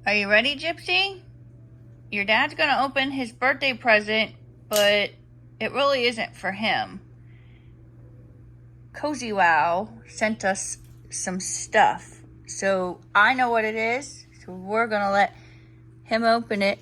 Are you ready, Gypsy? Your dad's gonna open his birthday present, but it really isn't for him. Coziwow sent us some stuff, so I know what it is, so we're gonna let him open it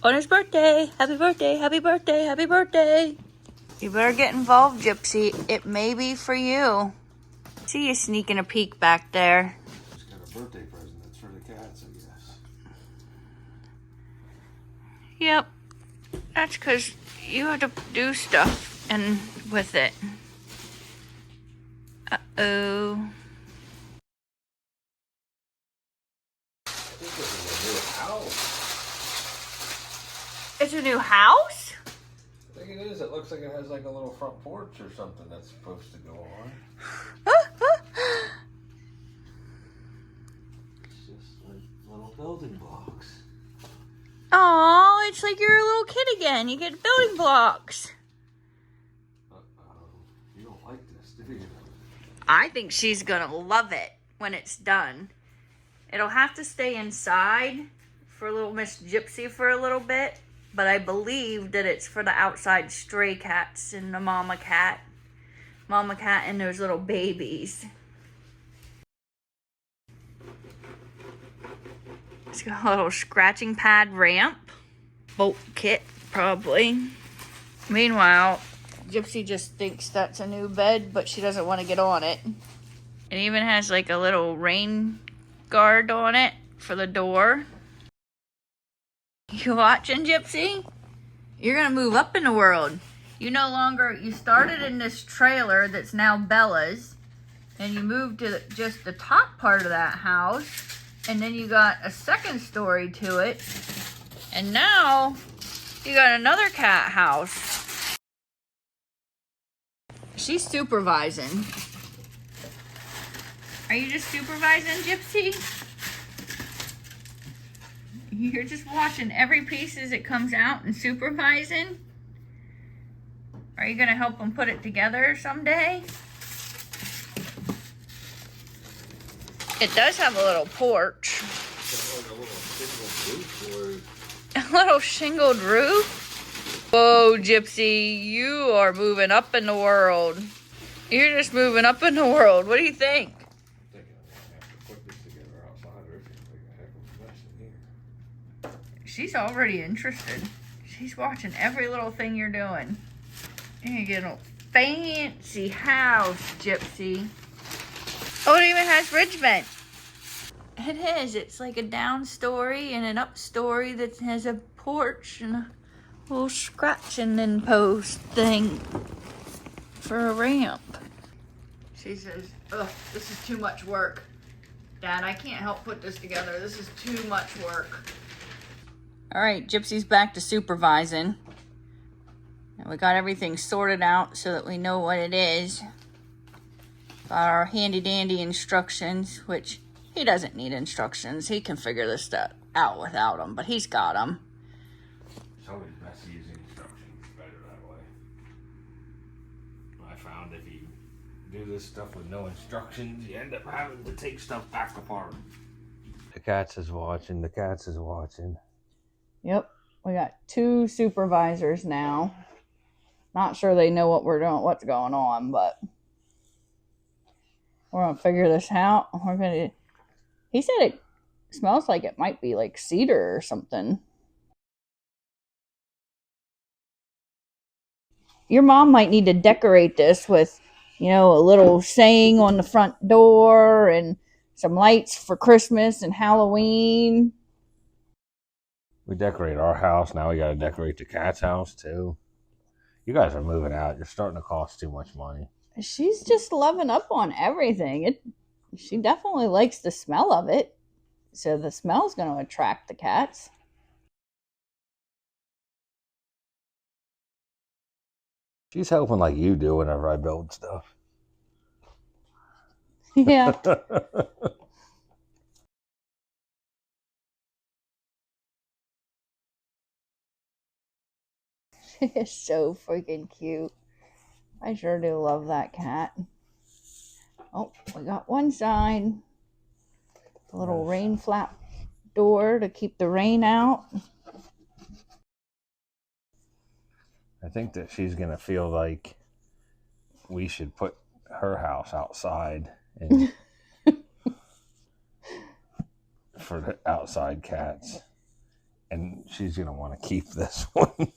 on his birthday. Happy birthday, happy birthday, happy birthday. You better get involved, Gypsy. It may be for you. See you sneaking a peek back there. It's got a birthday present. That's for the cats, I guess. Yep. That's because you have to do stuff and with it. Uh-oh. I think this is a new house. It's a new house? I think it is. It looks like it has like a little front porch or something that's supposed to go on. It's just like little building blocks. Oh, it's like you're a little kid again. You get building blocks. You don't like this, do you? I think she's gonna love it when it's done. It'll have to stay inside for little Miss Gypsy for a little bit, but I believe that it's for the outside stray cats and the mama cat and those little babies. It's got a little scratching pad ramp, bolt kit probably. Meanwhile, Gypsy just thinks that's a new bed, but she doesn't want to get on it. It even has like a little rain guard on it for the door. You watching, Gypsy? You're gonna move up in the world. You started in this trailer that's now Bella's, and you moved to just the top part of that house, and then you got a second story to it, and now you got another cat house. She's supervising. Are you just supervising, Gypsy? You're just watching every piece as it comes out and supervising? Are you going to help them put it together someday? It does have a little porch. It's like a little shingled roof or... A little shingled roof? Whoa, Gypsy, you are moving up in the world. You're just moving up in the world. What do you think? I'm thinking I'm going to have to put this together outside or it's going to make a heck of a mess in here. She's already interested. She's watching every little thing you're doing. You're gonna get a fancy house, Gypsy. Oh, it even has ridge vent. It is. It's like a down story and an up story that has a porch and a little scratching and post thing for a ramp. She says, ugh, this is too much work. Dad, I can't help put this together. This is too much work. All right, Gypsy's back to supervising. And we got everything sorted out so that we know what it is. Got our handy dandy instructions, which he doesn't need instructions. He can figure this stuff out without them, but he's got them. It's always best using instructions. Better that way. I found if you do this stuff with no instructions, you end up having to take stuff back apart. The cats is watching. The cats is watching. Yep, we got 2 supervisors now. Not sure they know what we're doing, what's going on, but we're gonna figure this out. He said it smells like it might be like cedar or something. Your mom might need to decorate this with, a little saying on the front door and some lights for Christmas and Halloween. We decorate our house. Now we got to decorate the cat's house too. You guys are moving out. You're starting to cost too much money. She's just loving up on everything. She definitely likes the smell of it. So the smell's going to attract the cats. She's helping like you do whenever I build stuff. Yeah. She is so freaking cute. I sure do love that cat. Oh, we got one side. A little rain flap door to keep the rain out. I think that she's going to feel like we should put her house outside and for the outside cats. And she's going to want to keep this one.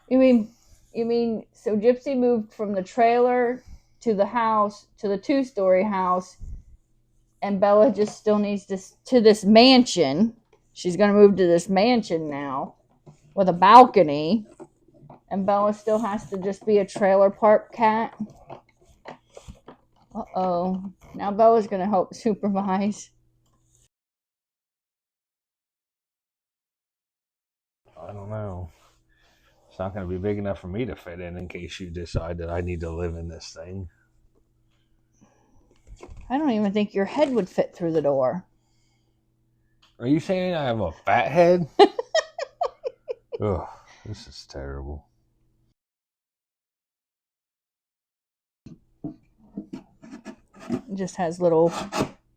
You mean, so Gypsy moved from the trailer to the house, to the 2-story house, and Bella just still needs this mansion. She's going to move to this mansion now with a balcony. And Bella still has to just be a trailer park cat. Uh-oh. Now Bella's going to help supervise. I don't know. It's not going to be big enough for me to fit in case you decide that I need to live in this thing. I don't even think your head would fit through the door. Are you saying I have a fat head? Ugh, this is terrible. It just has little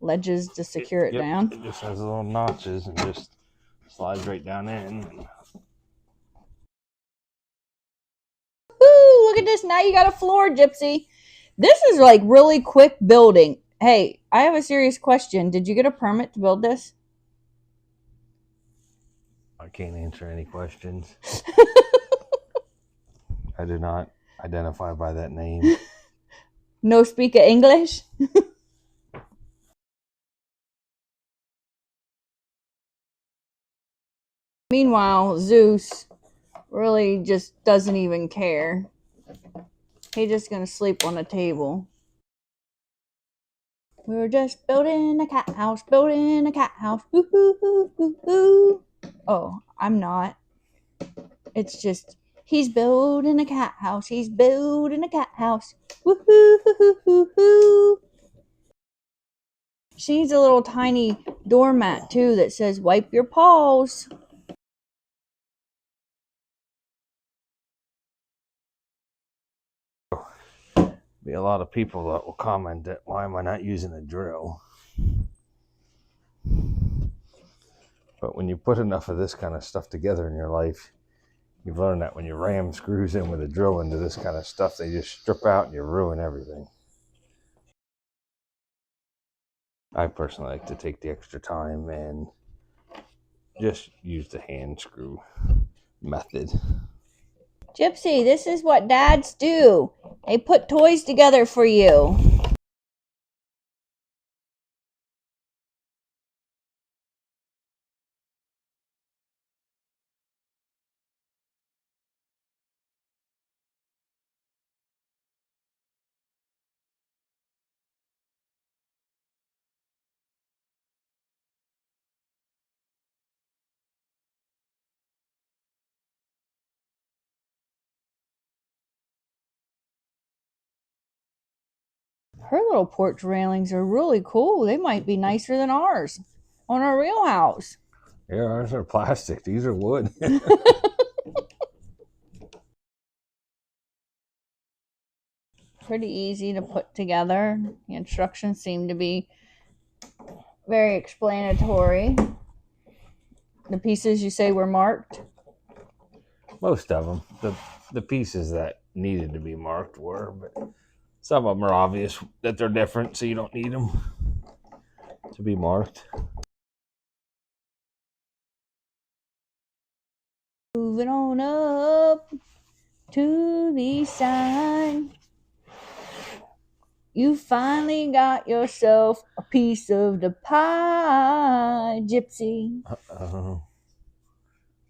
ledges to secure it down. It just has little notches and just slides right down in. Woo! Look at this. Now you got a floor, Gypsy. This is like really quick building. Hey, I have a serious question. Did you get a permit to build this? I can't answer any questions. I do not identify by that name. No speak of English? Meanwhile, Zeus really just doesn't even care. He's just gonna sleep on the table. We're just building a cat house, building a cat house. Woo hoo hoo hoo hoo. Oh, I'm not. It's just he's building a cat house. He's building a cat house. Woo hoo hoo hoo hoo hoo. She needs a little tiny doormat too that says "Wipe your paws." Be a lot of people that will comment that why am I not using a drill? But when you put enough of this kind of stuff together in your life, you've learned that when you ram screws in with a drill into this kind of stuff, they just strip out and you ruin everything. I personally like to take the extra time and just use the hand screw method. Gypsy, this is what dads do. They put toys together for you. Her little porch railings are really cool. They might be nicer than ours on our real house. Yeah, ours are plastic. These are wood. Pretty easy to put together. The instructions seem to be very explanatory. The pieces you say were marked? Most of them. The pieces that needed to be marked were, but some of them are obvious that they're different, so you don't need them to be marked. Moving on up to the side. You finally got yourself a piece of the pie, Gypsy.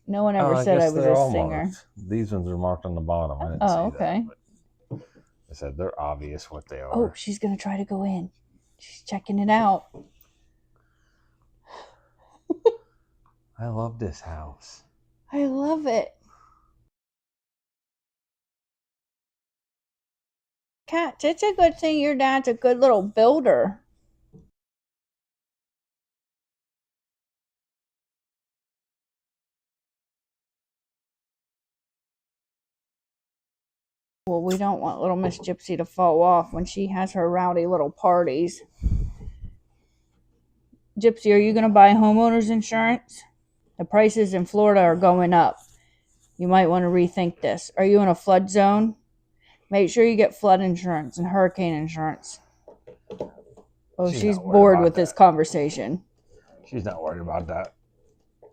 No one ever said I was a singer. Marked. These ones are marked on the bottom. I didn't say okay. that. But I said they're obvious what they are. Oh, she's going to try to go in. She's checking it out. I love this house. I love it. Kat, it's a good thing your dad's a good little builder. Well, we don't want little Miss Gypsy to fall off when she has her rowdy little parties. Gypsy, are you going to buy homeowners insurance? The prices in Florida are going up. You might want to rethink this. Are you in a flood zone? Make sure you get flood insurance and hurricane insurance. Oh, she's bored with this conversation. She's not worried about that.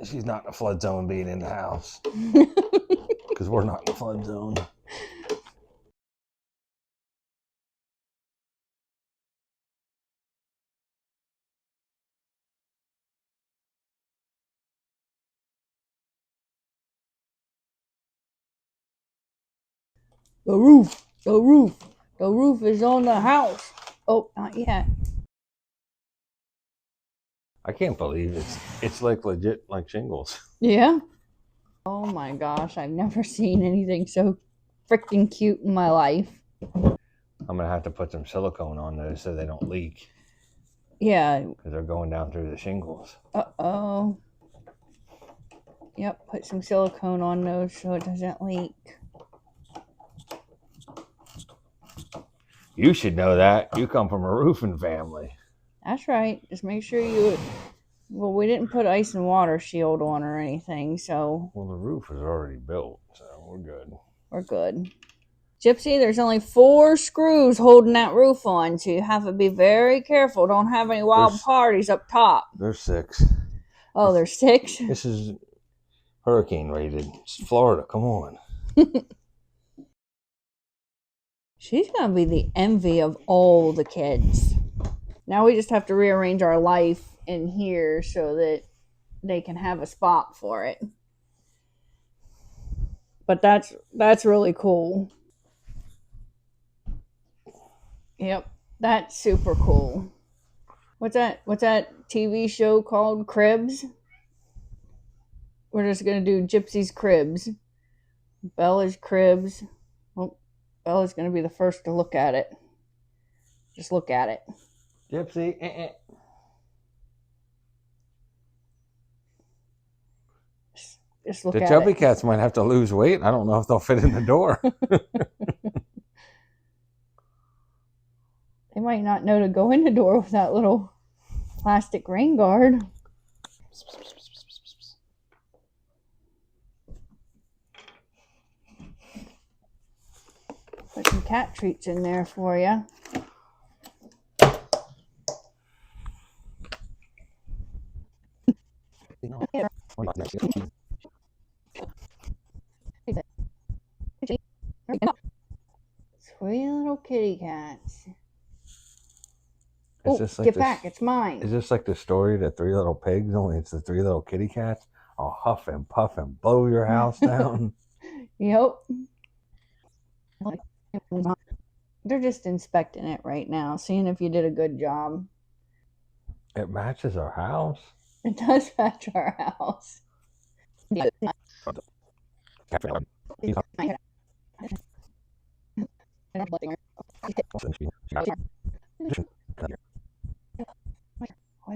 She's not in a flood zone being in the house. Because we're not in the flood zone. The roof is on the house. Oh, not yet. I can't believe it's like legit like shingles. Yeah. Oh my gosh, I've never seen anything so freaking cute in my life. I'm gonna have to put some silicone on those so they don't leak. Yeah. Because they're going down through the shingles. Uh-oh. Yep, put some silicone on those so it doesn't leak. You should know that. You come from a roofing family. That's right. Just make sure you... Well, we didn't put ice and water shield on or anything, so... Well, the roof is already built, so we're good. We're good. Gypsy, there's only 4 screws holding that roof on, so you have to be very careful. Don't have any wild parties up top. There's 6. Oh, there's 6? This is hurricane rated. It's Florida. Come on. She's going to be the envy of all the kids. Now we just have to rearrange our life in here so that they can have a spot for it. But that's really cool. Yep, that's super cool. What's that TV show called? Cribs? We're just going to do Gypsy's Cribs. Bella's Cribs. Well, Bella's going to be the first to look at it. Just look at it. Gypsy, Just look at it. The chubby cats might have to lose weight. I don't know if they'll fit in the door. They might not know to go in the door with that little plastic rain guard. Put some cat treats in there for you. Sweet little kitty cats. Oh, like get back, it's mine. Is this like the story, the 3 little pigs, only it's the 3 little kitty cats? I'll huff and puff and blow your house down. Yep. They're just inspecting it right now, seeing if you did a good job. It matches our house. It does match our house. I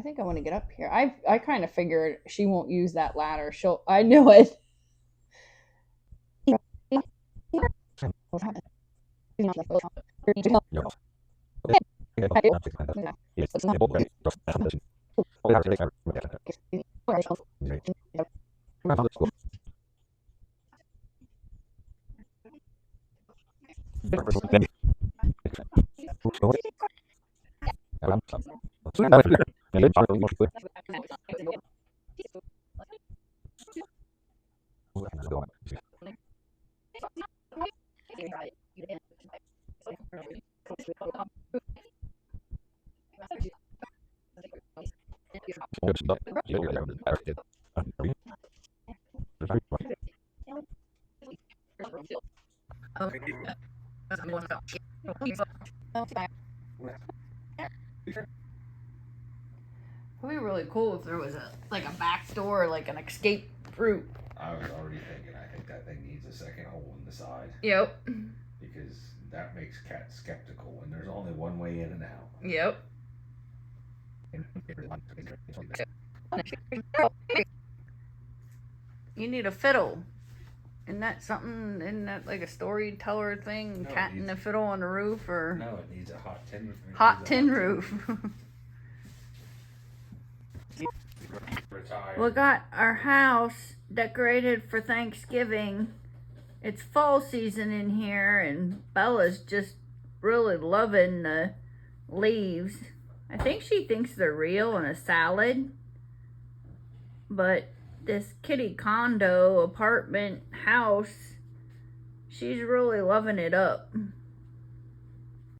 think I want to get up here. I kind of figured she won't use that ladder. I knew it. It would be really cool if there was a back door, like an escape route. I was already thinking, I think that thing needs a second hole in the side. Yep. Because that makes cats skeptical when there's only one way in and out. Yep. You need a fiddle. Isn't that like a storyteller thing? No, cat and a fiddle on the roof, or? No, it needs a hot tin roof. Hot tin roof. Retired. We got our house decorated for Thanksgiving. It's fall season in here, and Bella's just really loving the leaves. I think she thinks they're real in a salad. But this kitty condo, apartment, house, she's really loving it up.